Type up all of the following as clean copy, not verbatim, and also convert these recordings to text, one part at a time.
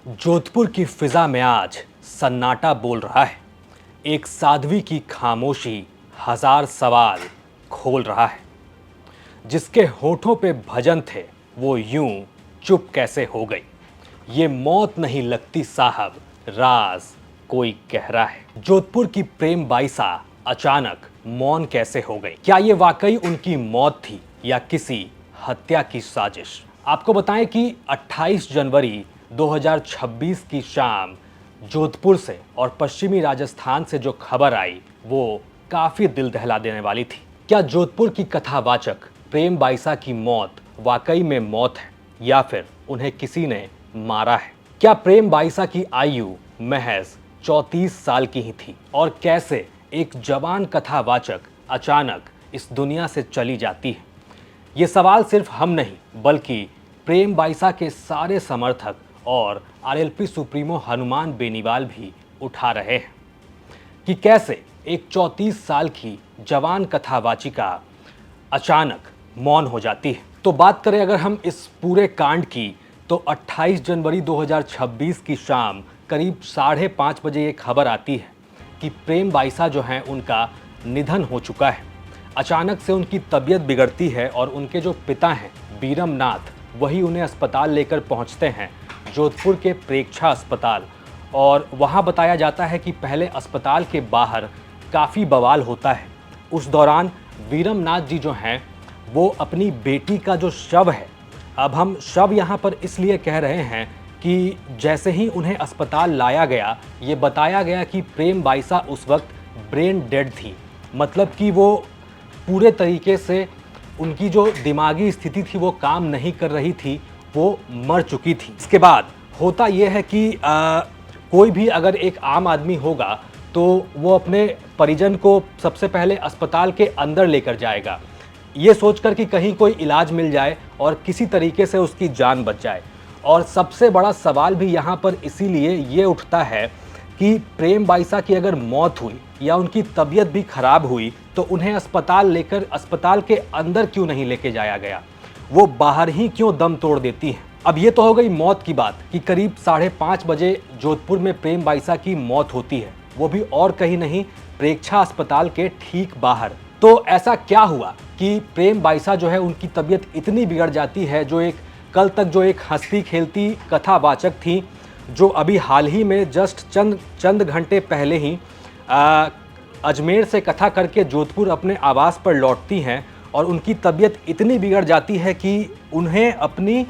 जोधपुर की फिजा में आज सन्नाटा बोल रहा है। एक साध्वी की खामोशी हजार सवाल खोल रहा है। जिसके होठों पे भजन थे वो यूं चुप कैसे हो गई। ये मौत नहीं लगती साहब, राज कोई गहरा है। जोधपुर की प्रेम बाईसा अचानक मौन कैसे हो गई। क्या ये वाकई उनकी मौत थी या किसी हत्या की साजिश। आपको बताएं कि 28 जनवरी 2026 की शाम जोधपुर से और पश्चिमी राजस्थान से जो खबर आई वो काफी दिल दहला देने वाली थी। क्या जोधपुर की कथावाचक प्रेम बाईसा की मौत वाकई में मौत है या फिर उन्हें किसी ने मारा है। क्या प्रेम बाईसा की आयु महज 34 साल की ही थी और कैसे एक जवान कथावाचक अचानक इस दुनिया से चली जाती है। ये सवाल सिर्फ हम नहीं बल्कि प्रेम बाईसा के सारे समर्थक और आरएलपी सुप्रीमो हनुमान बेनीवाल भी उठा रहे हैं कि कैसे एक 34 साल की जवान कथावाचिका अचानक मौन हो जाती है। तो बात करें अगर हम इस पूरे कांड की तो 28 जनवरी 2026 की शाम करीब 5:30 बजे ये खबर आती है कि प्रेम बाईसा जो हैं उनका निधन हो चुका है। अचानक से उनकी तबीयत बिगड़ती है और उनके जो पिता हैं बीरम नाथ वही उन्हें अस्पताल लेकर पहुंचते हैं, जोधपुर के प्रेक्षा अस्पताल। और वहां बताया जाता है कि पहले अस्पताल के बाहर काफ़ी बवाल होता है। उस दौरान बीरम नाथ जी जो हैं वो अपनी बेटी का जो शव है, अब हम शव यहाँ पर इसलिए कह रहे हैं कि जैसे ही उन्हें अस्पताल लाया गया ये बताया गया कि प्रेम बाईसा उस वक्त ब्रेन डेड थी। मतलब कि वो पूरे तरीके से उनकी जो दिमागी स्थिति थी वो काम नहीं कर रही थी, वो मर चुकी थी। इसके बाद होता यह है कि कोई भी अगर एक आम आदमी होगा तो वो अपने परिजन को सबसे पहले अस्पताल के अंदर लेकर जाएगा, ये सोचकर कि कहीं कोई इलाज मिल जाए और किसी तरीके से उसकी जान बच जाए। और सबसे बड़ा सवाल भी यहाँ पर इसीलिए ये उठता है कि प्रेम बाईसा की अगर मौत हुई या उनकी तबीयत भी खराब हुई तो उन्हें अस्पताल के अंदर क्यों नहीं लेके जाया गया, वो बाहर ही क्यों दम तोड़ देती हैं। अब ये तो हो गई मौत की बात कि करीब 5:30 बजे जोधपुर में प्रेम बाईसा की मौत होती है, वो भी और कहीं नहीं प्रेक्षा अस्पताल के ठीक बाहर। तो ऐसा क्या हुआ कि प्रेम बाईसा जो है उनकी तबीयत इतनी बिगड़ जाती है, जो एक कल तक जो एक हंसती खेलती कथावाचक थी, जो अभी हाल ही में जस्ट चंद घंटे पहले ही अजमेर से कथा करके जोधपुर अपने आवास पर लौटती हैं और उनकी तबीयत इतनी बिगड़ जाती है कि उन्हें अपनी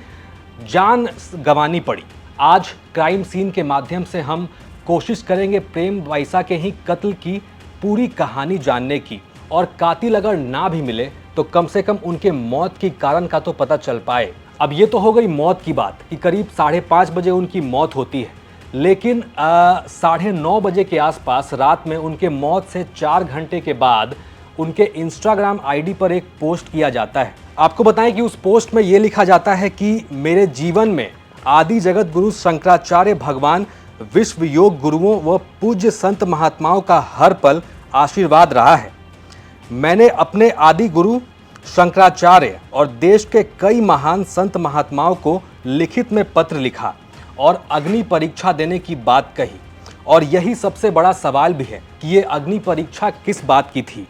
जान गंवानी पड़ी। आज क्राइम सीन के माध्यम से हम कोशिश करेंगे प्रेम बाईसा के ही कत्ल की पूरी कहानी जानने की, और कातिल अगर ना भी मिले तो कम से कम उनके मौत की कारण का तो पता चल पाए। अब ये तो हो गई मौत की बात कि करीब 5:30 बजे उनकी मौत होती है, लेकिन 9:30 बजे के आसपास रात में उनके मौत से 4 घंटे के बाद उनके इंस्टाग्राम आईडी पर एक पोस्ट किया जाता है। आपको बताएं कि उस पोस्ट में ये लिखा जाता है कि मेरे जीवन में आदि जगत गुरु शंकराचार्य भगवान, विश्व योग गुरुओं व पूज्य संत महात्माओं का हर पल आशीर्वाद रहा है। मैंने अपने आदि गुरु शंकराचार्य और देश के कई महान संत महात्माओं को लिखित में पत्र लिखा और अग्नि परीक्षा देने की बात कही। और यही सबसे बड़ा सवाल भी है कि ये अग्नि परीक्षा किस बात की थी।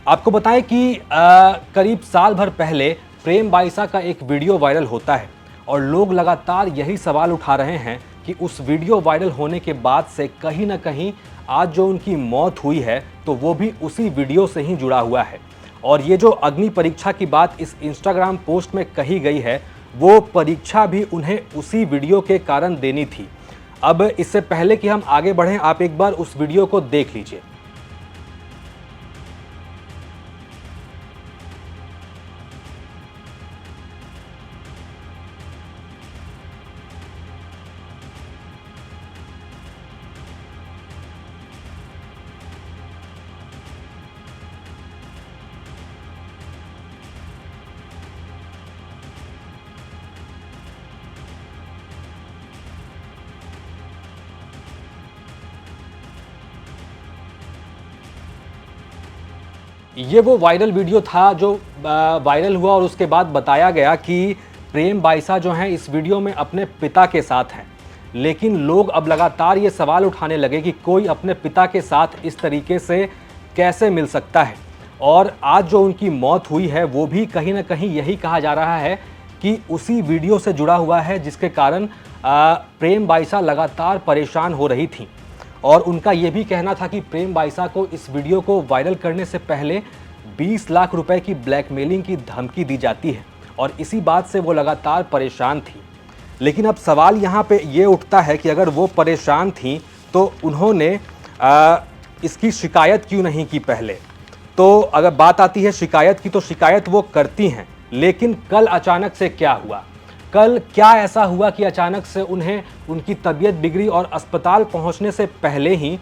आपको बताएं कि करीब साल भर पहले प्रेम बाईसा का एक वीडियो वायरल होता है और लोग लगातार यही सवाल उठा रहे हैं कि उस वीडियो वायरल होने के बाद से कहीं ना कहीं आज जो उनकी मौत हुई है तो वो भी उसी वीडियो से ही जुड़ा हुआ है। और ये जो अग्नि परीक्षा की बात इस इंस्टाग्राम पोस्ट में कही गई है वो परीक्षा भी उन्हें उसी वीडियो के कारण देनी थी। अब इससे पहले कि हम आगे बढ़ें, आप एक बार उस वीडियो को देख लीजिए। ये वो वायरल वीडियो था जो वायरल हुआ और उसके बाद बताया गया कि प्रेम बाईसा जो हैं इस वीडियो में अपने पिता के साथ हैं। लेकिन लोग अब लगातार ये सवाल उठाने लगे कि कोई अपने पिता के साथ इस तरीके से कैसे मिल सकता है। और आज जो उनकी मौत हुई है वो भी कहीं ना कहीं यही कहा जा रहा है कि उसी वीडियो से जुड़ा हुआ है, जिसके कारण प्रेम बाईसा लगातार परेशान हो रही थी। और उनका ये भी कहना था कि प्रेम बाईसा को इस वीडियो को वायरल करने से पहले 20 लाख रुपए की ब्लैकमेलिंग की धमकी दी जाती है और इसी बात से वो लगातार परेशान थी। लेकिन अब सवाल यहाँ पे ये उठता है कि अगर वो परेशान थी तो उन्होंने इसकी शिकायत क्यों नहीं की पहले। तो अगर बात आती है शिकायत की, तो शिकायत वो करती हैं, लेकिन कल अचानक से क्या हुआ, कल क्या ऐसा हुआ कि अचानक से उन्हें उनकी तबीयत बिगड़ी और अस्पताल पहुंचने से पहले ही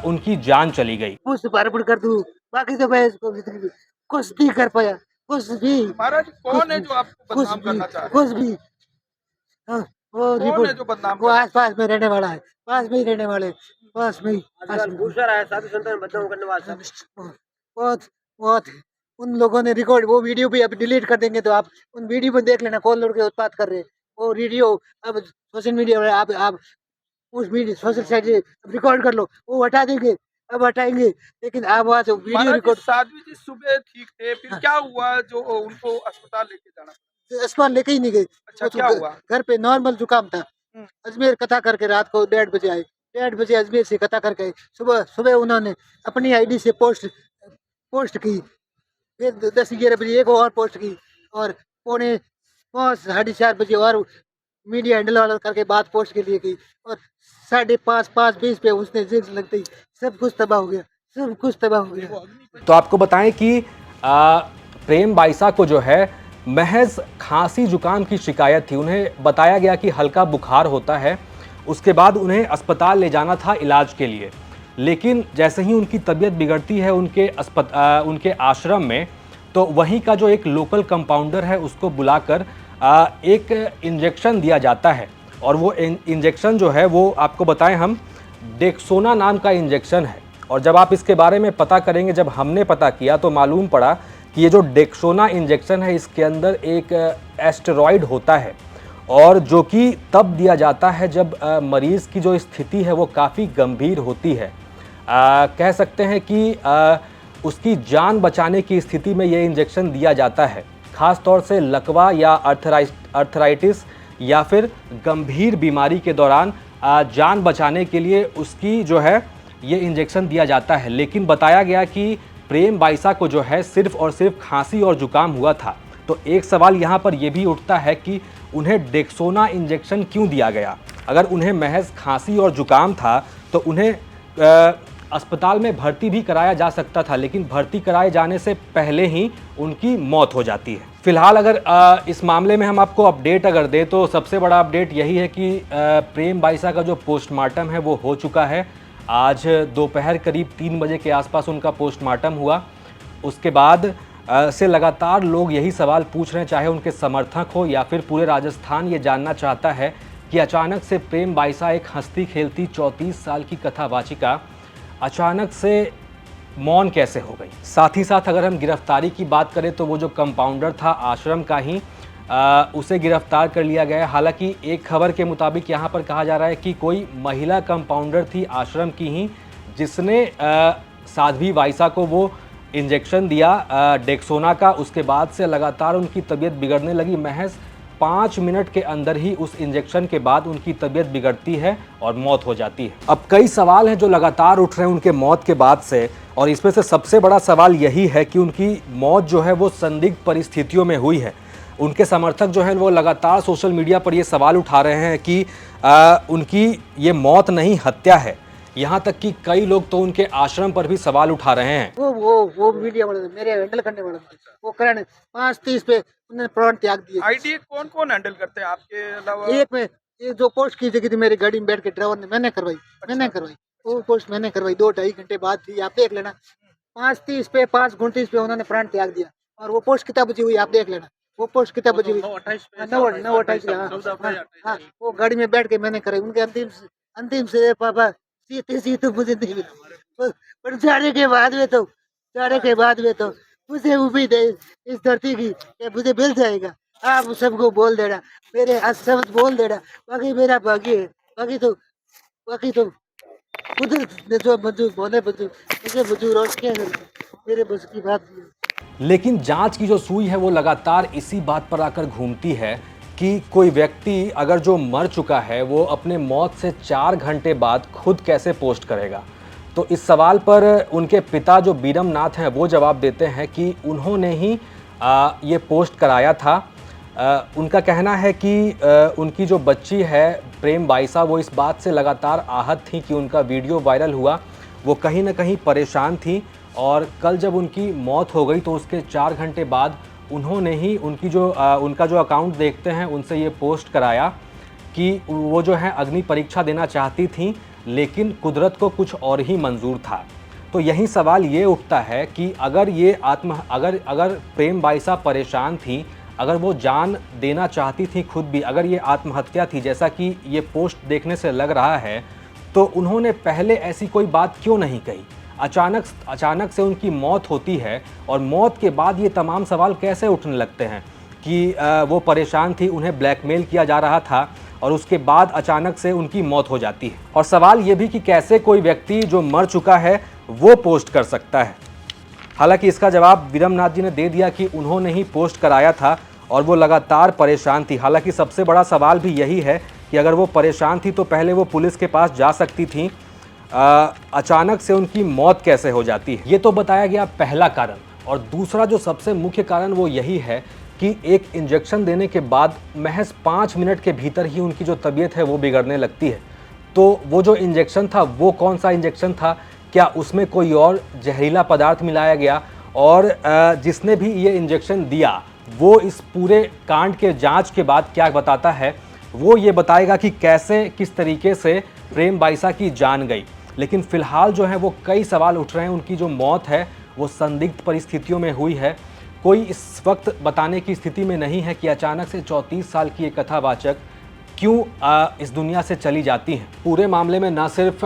उनकी जान चली गई। कुछ बराबर कर दूं, बाकी तो मैं इसको कुछ नहीं कर पाया, कुछ भी। महाराज कौन है जो आपको बदनाम करना चाह रहा है? कुछ भी। हाँ, वो कौन है रिपोर्ट जो बदनाम वो कर आस पास में रहने वाला है, पास में ही रहने वाले, पास में ही। दूसरा है साधु संतन बदनाम करने वाला सब। बहुत बहुत उन लोगों ने रिकॉर्ड, वो वीडियो भी अब डिलीट कर देंगे, तो आप उन वीडियो में देख लेना कौन लोग के उत्पाद कर रहे हैं। वो वीडियो अब सोशल मीडिया में आप उस वीडियो सोशल साइट से रिकॉर्ड कर लो, वो हटा देंगे, अब हटाएंगे। लेकिन आप वहाँ से वीडियो महाराज रिकॉर्ड। साध्वी जी सुबह ठीक थे, फिर क्या हुआ जो उनको अस्पताल लेके जाना पड़ा? अस्पताल लेके ही नहीं गए। अच्छा, वो तो क्या हुआ? घर पे नॉर्मल जुकाम था। हम्म। अजमेर कथा करके रात को 1:30 बजे आए, 1:30 बजे अजमेर से कथा करके आए। सुबह सुबह उन्होंने अपनी आईडी से पोस्ट की, फिर 10-11 बजे एक और पोस्ट की, और पौने 5 साढ़े 4 बजे और मीडिया हैंडल वाला करके बात पोस्ट के लिए की, और 5:20 पे उसने जिक्र लगते ही सब कुछ तबाह हो गया, सब कुछ तबाह हो गया। तो आपको बताएं कि प्रेम बाईसा को जो है महज खांसी जुकाम की शिकायत थी। उन्हें बताया गया कि हल्का बुखार होता है, उसके बाद उन्हें अस्पताल ले जाना था इलाज के लिए। लेकिन जैसे ही उनकी तबीयत बिगड़ती है उनके आश्रम में, तो वहीं का जो एक लोकल कंपाउंडर है उसको बुलाकर एक इंजेक्शन दिया जाता है। और वो इंजेक्शन जो है वो आपको बताएं हम डेक्सोना नाम का इंजेक्शन है। और जब आप इसके बारे में पता करेंगे, जब हमने पता किया तो मालूम पड़ा कि ये जो डेक्सोना इंजेक्शन है इसके अंदर एक एस्टेरॉयड होता है, और जो कि तब दिया जाता है जब मरीज़ की जो स्थिति है वो काफ़ी गंभीर होती है। कह सकते हैं कि उसकी जान बचाने की स्थिति में ये इंजेक्शन दिया जाता है, ख़ास तौर से लकवा या अर्थराइटिस या फिर गंभीर बीमारी के दौरान जान बचाने के लिए उसकी जो है ये इंजेक्शन दिया जाता है। लेकिन बताया गया कि प्रेम बाईसा को जो है सिर्फ और सिर्फ खांसी और जुकाम हुआ था। तो एक सवाल यहाँ पर यह भी उठता है कि उन्हें डेक्सोना इंजेक्शन क्यों दिया गया। अगर उन्हें महज खांसी और जुकाम था तो उन्हें अस्पताल में भर्ती भी कराया जा सकता था, लेकिन भर्ती कराए जाने से पहले ही उनकी मौत हो जाती है। फिलहाल अगर इस मामले में हम आपको अपडेट अगर दें तो सबसे बड़ा अपडेट यही है कि प्रेम बाईसा का जो पोस्टमार्टम है वो हो चुका है। आज दोपहर करीब 3 बजे के आसपास उनका पोस्टमार्टम हुआ। उसके बाद से लगातार लोग यही सवाल पूछ रहे हैं, चाहे उनके समर्थक हो या फिर पूरे राजस्थान ये जानना चाहता है कि अचानक से प्रेम बाईसा, एक हंसती खेलती 34 साल की कथावाचिका, अचानक से मौन कैसे हो गई। साथ ही साथ अगर हम गिरफ्तारी की बात करें तो वो जो कंपाउंडर था आश्रम का ही, उसे गिरफ्तार कर लिया गया। हालांकि एक खबर के मुताबिक यहाँ पर कहा जा रहा है कि कोई महिला कंपाउंडर थी आश्रम की ही, जिसने साध्वी बाईसा को वो इंजेक्शन दिया डेक्सोना का। उसके बाद से लगातार उनकी तबीयत बिगड़ने लगी। महज 5 मिनट के अंदर ही उस इंजेक्शन के बाद उनकी तबीयत बिगड़ती है और मौत हो जाती है। अब कई सवाल हैं जो लगातार उठ रहे हैं उनके मौत के बाद से, और इसमें से सबसे बड़ा सवाल यही है कि उनकी मौत जो है वो संदिग्ध परिस्थितियों में हुई है। उनके समर्थक जो हैं वो लगातार सोशल मीडिया पर ये सवाल उठा रहे हैं कि उनकी ये मौत नहीं, हत्या है। यहाँ तक कि कई लोग तो उनके आश्रम पर भी सवाल उठा रहे हैं। वो मीडिया वाले मेरे हैंडल करने वाला वो करण 5:30 पे उन्होंने प्राण त्याग दिए। आईडी कौन कौन हैंडल करते हैं आपके अलावा? एक में ये जो पोस्ट की जगह थी मेरी गाड़ी में बैठ के ड्राइवर ने मैंने करवाई वो पोस्ट मैंने करवाई। 2-2.5 घंटे बाद थी, आप देख लेना। 5:30 पे 5:29 पे उन्होंने प्राण त्याग दिया। और वो पोस्ट कितना बजी हुई आप देख लेना। वो पोस्ट कितना बजी हुई 9:28। हाँ, वो गाड़ी में बैठ के मैंने कराई। उनके अंतिम से पापा सीते तो मुझे नहीं मिला, पर जाने के बाद में तो मुझे उम्मीद है इस धरती की कि मुझे मिल जाएगा। आप सबको बोल देना, मेरे शब्द बोल देना, बाकी मेरा भाग्य है। बाकी तो उधर जो मंजूर बोले मंजूर मुझे मंजूर और क्या करें, मेरे बस की बात नहीं है। लेकिन जांच की जो सुई है वो लगातार इसी बात पर आकर घूमती है कि कोई व्यक्ति अगर जो मर चुका है वो अपने मौत से 4 घंटे बाद खुद कैसे पोस्ट करेगा। तो इस सवाल पर उनके पिता जो बीरम नाथ हैं वो जवाब देते हैं कि उन्होंने ही ये पोस्ट कराया था। उनका कहना है कि उनकी जो बच्ची है प्रेम बाइसा वो इस बात से लगातार आहत थी कि उनका वीडियो वायरल हुआ, वो कहीं ना कहीं परेशान थी और कल जब उनकी मौत हो गई तो उसके 4 घंटे बाद उन्होंने ही उनका जो अकाउंट देखते हैं उनसे ये पोस्ट कराया कि वो जो है अग्नि परीक्षा देना चाहती थी लेकिन कुदरत को कुछ और ही मंजूर था। तो यही सवाल ये उठता है कि अगर अगर प्रेम बाइसा परेशान थी, अगर वो जान देना चाहती थी खुद भी, अगर ये आत्महत्या थी जैसा कि ये पोस्ट देखने से लग रहा है, तो उन्होंने पहले ऐसी कोई बात क्यों नहीं कही। अचानक से उनकी मौत होती है और मौत के बाद ये तमाम सवाल कैसे उठने लगते हैं कि वो परेशान थी, उन्हें ब्लैकमेल किया जा रहा था और उसके बाद अचानक से उनकी मौत हो जाती है। और सवाल ये भी कि कैसे कोई व्यक्ति जो मर चुका है वो पोस्ट कर सकता है। हालांकि इसका जवाब बीरम नाथ जी ने दे दिया कि उन्होंने ही पोस्ट कराया था और वो लगातार परेशान थी। हालांकि सबसे बड़ा सवाल भी यही है कि अगर वो परेशान थी तो पहले वो पुलिस के पास जा सकती थी, अचानक से उनकी मौत कैसे हो जाती है। ये तो बताया गया पहला कारण। और दूसरा जो सबसे मुख्य कारण वो यही है कि एक इंजेक्शन देने के बाद महज 5 मिनट के भीतर ही उनकी जो तबीयत है वो बिगड़ने लगती है। तो वो जो इंजेक्शन था वो कौन सा इंजेक्शन था, क्या उसमें कोई और जहरीला पदार्थ मिलाया गया, और जिसने भी ये इंजेक्शन दिया वो इस पूरे कांड के जांच के बाद क्या बताता है, वो ये बताएगा कि कैसे किस तरीके से प्रेम बाइसा की जान गई। लेकिन फ़िलहाल जो है वो कई सवाल उठ रहे हैं। उनकी जो मौत है वो संदिग्ध परिस्थितियों में हुई है। कोई इस वक्त बताने की स्थिति में नहीं है कि अचानक से 34 साल की एक कथावाचक क्यों इस दुनिया से चली जाती हैं। पूरे मामले में न सिर्फ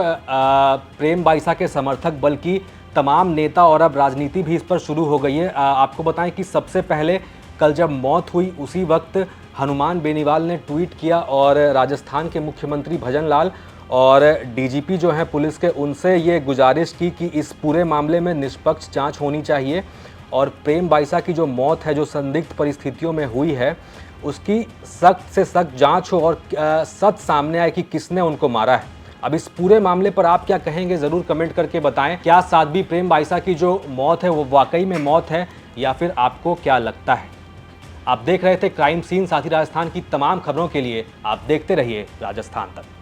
प्रेम बाइसा के समर्थक बल्कि तमाम नेता और अब राजनीति भी इस पर शुरू हो गई है। आपको बताएं कि सबसे पहले कल जब मौत हुई उसी वक्त हनुमान बेनीवाल ने ट्वीट किया और राजस्थान के मुख्यमंत्री भजन लाल और डीजीपी जो हैं पुलिस के, उनसे ये गुजारिश की कि इस पूरे मामले में निष्पक्ष जांच होनी चाहिए और प्रेम बाइसा की जो मौत है जो संदिग्ध परिस्थितियों में हुई है उसकी सख्त से सख्त जांच हो और सच सामने आए कि किसने उनको मारा है। अब इस पूरे मामले पर आप क्या कहेंगे ज़रूर कमेंट करके बताएं। क्या साध्वी प्रेम बाइसा की जो मौत है वो वाकई में मौत है या फिर आपको क्या लगता है। आप देख रहे थे क्राइम सीन। साथ ही राजस्थान की तमाम खबरों के लिए आप देखते रहिए राजस्थान तक।